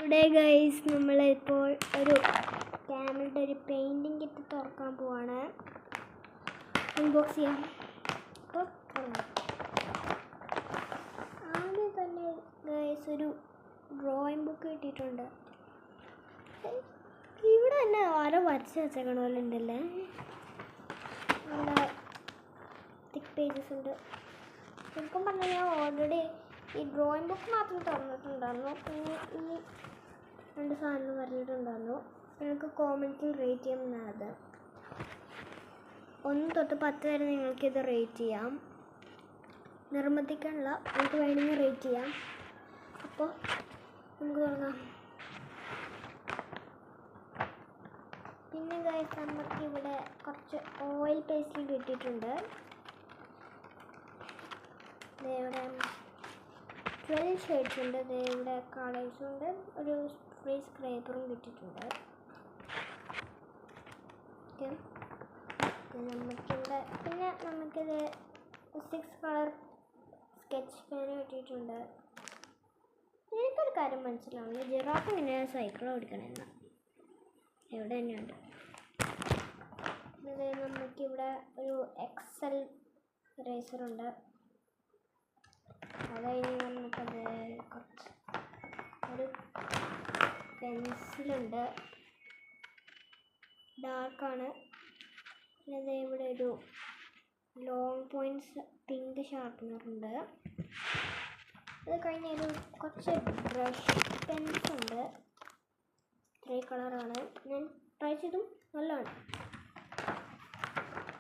Today guys നമ്മളിപ്പോൾ ഒരു ക്യാമറയുടെ ഒരു പെയിൻറ്റിങ് കിറ്റ് തുറക്കാൻ പോവാണ്. അൺബോക്സ് ചെയ്യാം. അപ്പോൾ ആദ്യം തന്നെ ഗൈസ് ഒരു ഡ്രോയിങ് ബുക്ക് കിട്ടിയിട്ടുണ്ട്. ഇവിടെ തന്നെ ആരോ വരച്ച് വെച്ചേക്കണ പോലെ ഉണ്ടല്ലേ. നല്ല തിക്ക് പേജസ് ഉണ്ട്. ശരിക്കും പറഞ്ഞാൽ ഞാൻ ഓൾറെഡി ഈ ഡ്രോയിങ് ബുക്ക് മാത്രം തുറന്നിട്ടുണ്ടായിരുന്നു. പിന്നെ ഈ രണ്ട് സാധനം പറഞ്ഞിട്ടുണ്ടായിരുന്നു. നിങ്ങൾക്ക് കോമൻറ്റിൽ റേറ്റ് ചെയ്യാമെന്നത് 1 തൊട്ട് 10 വരെ നിങ്ങൾക്കിത് റേറ്റ് ചെയ്യാം. നിർബന്ധിക്കാനുള്ള നിങ്ങൾക്ക് വേണമെങ്കിൽ റേറ്റ് ചെയ്യാം. അപ്പോൾ നമുക്ക് തുടങ്ങാം. പിന്നെ ഗൈസ് നമുക്കിവിടെ കുറച്ച് ഓയിൽ പേസ്റ്റിൽ കിട്ടിയിട്ടുണ്ട്. ഇവിടെ 12 ഷെയ്ഡ്സ് ഉണ്ട്. ഇവിടെ കളേഴ്സും ഉണ്ട്. ഒരു ഫ്രീ സ്ക്രേപ്പറും കിട്ടിയിട്ടുണ്ട്. നമുക്കിവിടെ പിന്നെ നമുക്കിത് 6 കളർ സ്കെച്ച് പെൻ കിട്ടിയിട്ടുണ്ട്. എനിക്കൊരു കാര്യം മനസ്സിലാവുന്നു, ജിറാഫ് ഇങ്ങനെ സൈക്കിൾ ഓടിക്കണമെന്ന്. ഇവിടെ തന്നെയുണ്ട്. ഇത് നമുക്കിവിടെ ഒരു എക്സൽ റേസറുണ്ട്. അത് കഴിഞ്ഞ് നമുക്കത് കുറച്ച് ഒരു പെൻസിലുണ്ട്, ഡാർക്കാണ്. പിന്നെ ഇവിടെ ഒരു ലോങ് പോയിൻറ്റ്സ് പിങ്ക് ഷാർപ്പനറുണ്ട്. അത് കഴിഞ്ഞ് ഒരു കുറച്ച് ബ്രഷ് പെൻസ് ഉണ്ട്. 3 കളറാണ്. ഞാൻ ട്രൈ ചെയ്തു, നല്ലതാണ്.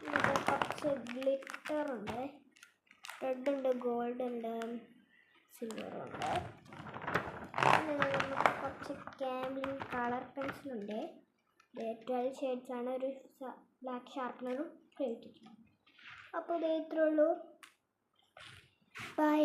ഇവിടെ കുറച്ച് ഗ്ലിറ്ററുണ്ട്. റെഡ് ഉണ്ട്, ഗോൾഡ് ഉണ്ട്, സിൽവറും ഉണ്ട്. പിന്നെ നമുക്ക് കുറച്ച് ക്യാംലിൻ കളർ പെൻസിലുണ്ട്. 12 ഷെയ്ഡ്സ് ആണ്. ഒരു ബ്ലാക്ക് ഷാർപ്പനറും കിട്ടിയിട്ടുണ്ട്. അപ്പോൾ ഇത് ഇത്രയേ ഉള്ളൂ. ബൈ.